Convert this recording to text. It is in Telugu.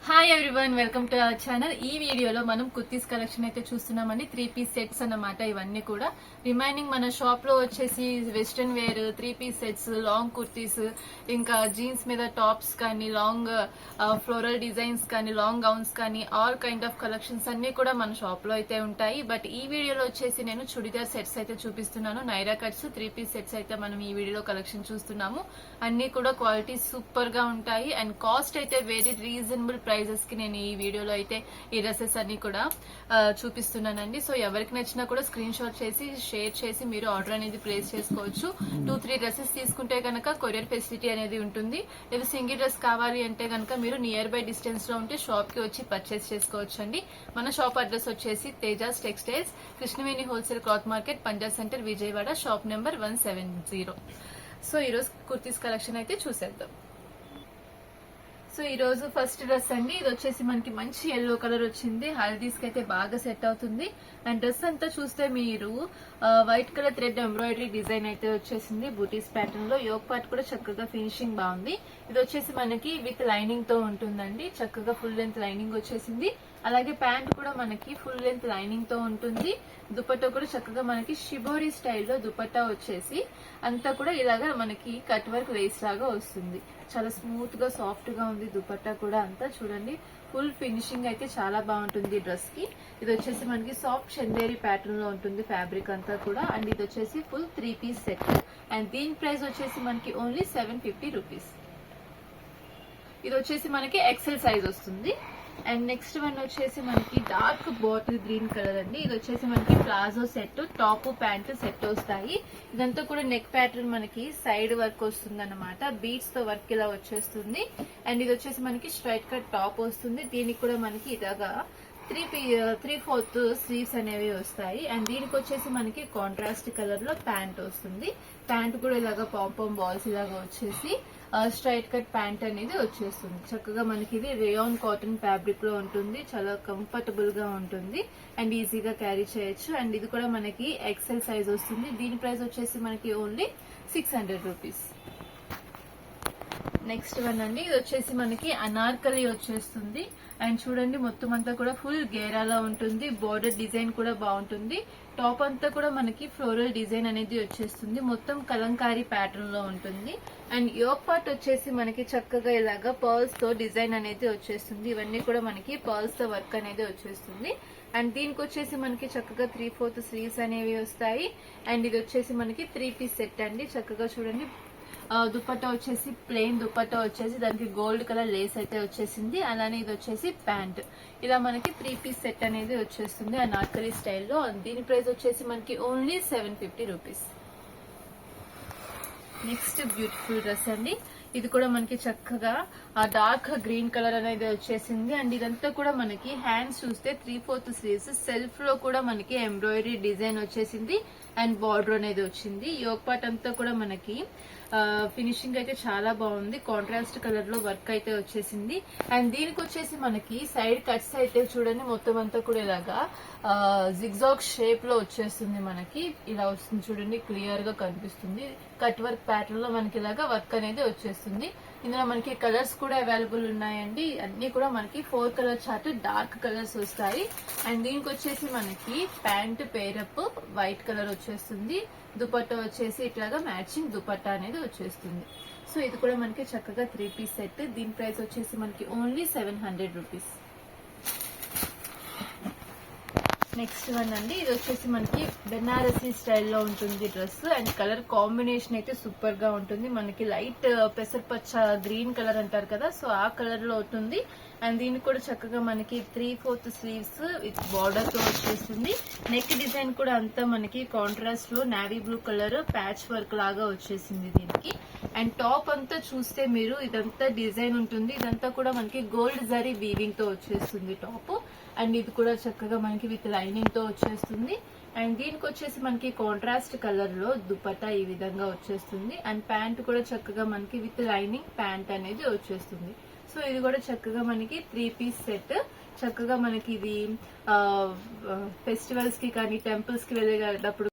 Hi everyone, welcome to our channel. ఈ వీడియోలో మనం కుర్తీస్ కలెక్షన్ అయితే చూస్తున్నామండి. 3-piece సెట్స్ అన్నమాట. ఇవన్నీ కూడా రిమైనింగ్ మన షాప్ లో వచ్చేసి western wear 3-piece sets, long kurtis, ఇంకా జీన్స్ మీద టాప్స్ కానీ, లాంగ్ ఫ్లోరల్ డిజైన్స్ కానీ, లాంగ్ గౌన్స్ కానీ, ఆల్ కైండ్ ఆఫ్ కలెక్షన్స్ అన్ని కూడా మన షాప్ లో అయితే ఉంటాయి. బట్ ఈ వీడియోలో వచ్చేసి నేను చుడిదార్ సెట్స్ అయితే చూపిస్తున్నాను. నైరా కట్స్ 3-piece సెట్స్ అయితే మనం ఈ వీడియోలో కలెక్షన్ చూస్తున్నాము. అన్ని కూడా క్వాలిటీ సూపర్ గా ఉంటాయి అండ్ కాస్ట్ అయితే వెరీ రీజనబుల్ ప్రైజెస్ కి నేను ఈ వీడియోలో అయితే ఈ డ్రెస్సెస్ అన్ని కూడా చూపిస్తున్నానండి. సో ఎవరికి నచ్చినా కూడా స్క్రీన్ షాట్ చేసి షేర్ చేసి మీరు ఆర్డర్ అనేది ప్లేస్ చేసుకోవచ్చు. 2-3 డ్రెస్సెస్ తీసుకుంటే కనుక కొరియర్ ఫెసిలిటీ అనేది ఉంటుంది. లేదా సింగిల్ డ్రెస్ కావాలి అంటే కనుక మీరు నియర్ బై డిస్టెన్స్ లో ఉంటే షాప్ కి వచ్చి పర్చేస్ చేసుకోవచ్చు అండి. మన షాప్ అడ్రస్ వచ్చేసి Tejas textiles, Krishnaveni wholesale cloth market, Punjab centre, Vijayawada, shop number 170. So ఈరోజు కుర్తీస్ కలెక్షన్ అయితే చూసేద్దాం. సో ఈ రోజు ఫస్ట్ డ్రెస్ అండి. ఇది వచ్చేసి మనకి మంచి ఎల్లో కలర్ వచ్చింది. హల్దీస్ కి అయితే బాగా సెట్ అవుతుంది. అండ్ డ్రెస్ అంతా చూస్తే మీరు white colour thread embroidery design అయితే వచ్చేసింది బూటీస్ ప్యాటర్న్ లో. యోక్ పార్ట్ కూడా చక్కగా ఫినిషింగ్ బాగుంది. ఇది వచ్చేసి మనకి విత్ లైనింగ్ తో ఉంటుందండి. చక్కగా ఫుల్ లెంత్ లైనింగ్ వచ్చేసింది. అలాగే ప్యాంట్ కూడా మనకి ఫుల్ లెంత్ లైనింగ్ తో ఉంటుంది. దుపట్టా కూడా చక్కగా మనకి షిబోరి స్టైల్లో దుపట్టా వచ్చేసి అంతా కూడా ఇలాగా మనకి కట్ వర్క్ లేస్ లాగా వస్తుంది. చాలా స్మూత్ గా సాఫ్ట్ గా ఉంది దుపట్టా కూడా. అంతా చూడండి ఫుల్ ఫినిషింగ్ అయితే చాలా బాగుంటుంది డ్రెస్ కి. ఇది వచ్చేసి మనకి సాఫ్ట్ చందేరి ప్యాటర్న్ లో ఉంటుంది ఫ్యాబ్రిక్ అంతా కూడా. అండ్ ఇది వచ్చేసి ఫుల్ 3-piece సెట్ అండ్ దీని ప్రైస్ వచ్చేసి మనకి ఓన్లీ 750 రూపీస్. ఇది వచ్చేసి మనకి ఎక్సెల్ సైజ్ వస్తుంది. అండ్ నెక్స్ట్ వన్ వచ్చేసి మనకి డార్క్ బాటిల్ గ్రీన్ కలర్ అండి. ఇది వచ్చేసి మనకి palazzo set, top pant set వస్తాయి. ఇదంతా కూడా నెక్ ప్యాటర్న్ మనకి సైడ్ వర్క్ వస్తుంది అనమాట. బీడ్స్ తో వర్క్ ఇలా వచ్చేస్తుంది. అండ్ ఇది వచ్చేసి మనకి స్ట్రైట్ కట్ టాప్ వస్తుంది. దీనికి కూడా మనకి ఇలాగా 3/4 స్లీవ్స్ అనేవి వస్తాయి. అండ్ దీనికి వచ్చేసి మనకి కాంట్రాస్ట్ కలర్ లో ప్యాంట్ వస్తుంది. ప్యాంట్ కూడా ఇలాగా పాంపాం బాల్స్ ఇలాగా వచ్చేసి స్ట్రైట్ కట్ ప్యాంట్ అనేది వచ్చేస్తుంది. చక్కగా మనకి ఇది రేయాన్ కాటన్ ఫ్యాబ్రిక్ లో ఉంటుంది. చాలా కంఫర్టబుల్ గా ఉంటుంది అండ్ ఈజీగా క్యారీ చేయొచ్చు. అండ్ ఇది కూడా మనకి ఎక్సెల్ సైజ్ వస్తుంది. దీని ప్రైస్ వచ్చేసి మనకి ఓన్లీ 600 రూపీస్. నెక్స్ట్ వన్ అండి. ఇది వచ్చేసి మనకి అనార్కలి వచ్చేస్తుంది. అండ్ చూడండి మొత్తం అంతా కూడా ఫుల్ గేరాలో ఉంటుంది. బోర్డర్ డిజైన్ కూడా బాగుంటుంది. టాప్ అంతా కూడా మనకి ఫ్లోరల్ డిజైన్ అనేది వచ్చేస్తుంది. మొత్తం కలంకారీ ప్యాటర్న్ లో ఉంటుంది. అండ్ యోక్ పార్ట్ వచ్చేసి మనకి చక్కగా ఇలాగా పర్ల్స్ తో డిజైన్ అనేది వచ్చేస్తుంది. ఇవన్నీ కూడా మనకి పర్ల్స్ తో వర్క్ అనేది వచ్చేస్తుంది. అండ్ దీనికి వచ్చేసి మనకి చక్కగా 3/4 స్లీవ్స్ అనేవి వస్తాయి. అండ్ ఇది వచ్చేసి మనకి 3-piece సెట్ అండి. చక్కగా చూడండి దుపట్టా వచ్చేసి ప్లెయిన్ దుపట్టా వచ్చేసి దానికి గోల్డ్ కలర్ లేస్ అయితే వచ్చేసింది. అలానే ఇది వచ్చేసి ప్యాంట్. ఇలా మనకి 3-piece సెట్ అనేది వచ్చేస్తుంది అనార్కలి స్టైల్లో. దీని ప్రైస్ వచ్చేసి మనకి only 750 rupees. Next beautiful dress అండి. ఇది కూడా మనకి చక్కగా డార్క్ గ్రీన్ కలర్ అనేది వచ్చేసింది. అండ్ ఇదంతా కూడా మనకి హ్యాండ్స్ చూస్తే 3/4 స్లీవ్స్, సెల్ఫ్ లో కూడా మనకి ఎంబ్రాయిడరీ డిజైన్ వచ్చేసింది అండ్ బార్డర్ అనేది వచ్చింది. యోక్ పార్ట్ అంతా కూడా మనకి ఫినిషింగ్ అయితే చాలా బాగుంది. కాంట్రాస్ట్ కలర్ లో వర్క్ అయితే వచ్చేసింది. అండ్ దీనికి వచ్చేసి మనకి సైడ్ కట్స్ అయితే చూడండి మొత్తం అంతా కూడా ఇలాగా జిగ్జాగ్ షేప్ లో వచ్చేస్తుంది. మనకి ఇలా వస్తుంది చూడండి, క్లియర్ గా కనిపిస్తుంది. కట్ వర్క్ ప్యాటర్న్ లో మనకి ఇలాగా వర్క్ అనేది వచ్చేస్తుంది. ఇందులో మనకి కలర్స్ కూడా అవైలబుల్ ఉన్నాయండి. అన్ని కూడా మనకి 4 కలర్ చార్ట్ డార్క్ కలర్స్ వస్తాయి. అండ్ దీనికి వచ్చేసి మనకి ప్యాంట్ పేరప్ వైట్ కలర్ వచ్చేస్తుంది. దుపట్టా వచ్చేసి ఇట్లాగా మ్యాచింగ్ దుపట్టా అనేది వచ్చేస్తుంది. సో ఇది కూడా మనకి చక్కగా 3-piece సెట్. దీని ప్రైస్ వచ్చేసి మనకి ఓన్లీ 700 రూపీస్. నెక్స్ట్ వన్ అండి. ఇది వచ్చేసి మనకి బెనారసీ స్టైల్లో ఉంటుంది డ్రెస్. అండ్ కలర్ కాంబినేషన్ అయితే సూపర్ గా ఉంటుంది. మనకి లైట్ పెసరపచ్చ గ్రీన్ కలర్ అంటారు కదా, సో ఆ కలర్ లో ఉంటుంది. అండ్ దీనికి కూడా చక్కగా మనకి 3/4 స్లీవ్స్ విత్ బార్డర్ తో వచ్చేస్తుంది. నెక్ డిజైన్ కూడా అంతా మనకి కాంట్రాస్ట్ లో navy blue colour patch work లాగా వచ్చేసింది దీనికి. అండ్ టాప్ అంతా చూస్తే మీరు ఇదంతా డిజైన్ ఉంటుంది. ఇదంతా కూడా మనకి గోల్డ్ జరీ వీవింగ్ తో వచ్చేస్తుంది టాప్. అండ్ ఇది కూడా చక్కగా మనకి విత్ లైనింగ్ తో వచ్చేస్తుంది. అండ్ దీనికి వచ్చేసి మనకి కాంట్రాస్ట్ కలర్ లో దుపట్టా ఈ విధంగా వచ్చేస్తుంది. అండ్ ప్యాంట్ కూడా చక్కగా మనకి విత్ లైనింగ్ ప్యాంట్ అనేది వచ్చేస్తుంది. సో ఇది కూడా చక్కగా మనకి 3-piece సెట్. చక్కగా మనకి ఇది ఫెస్టివల్స్ కి కానీ టెంపుల్స్ కి వెళ్ళేటప్పుడు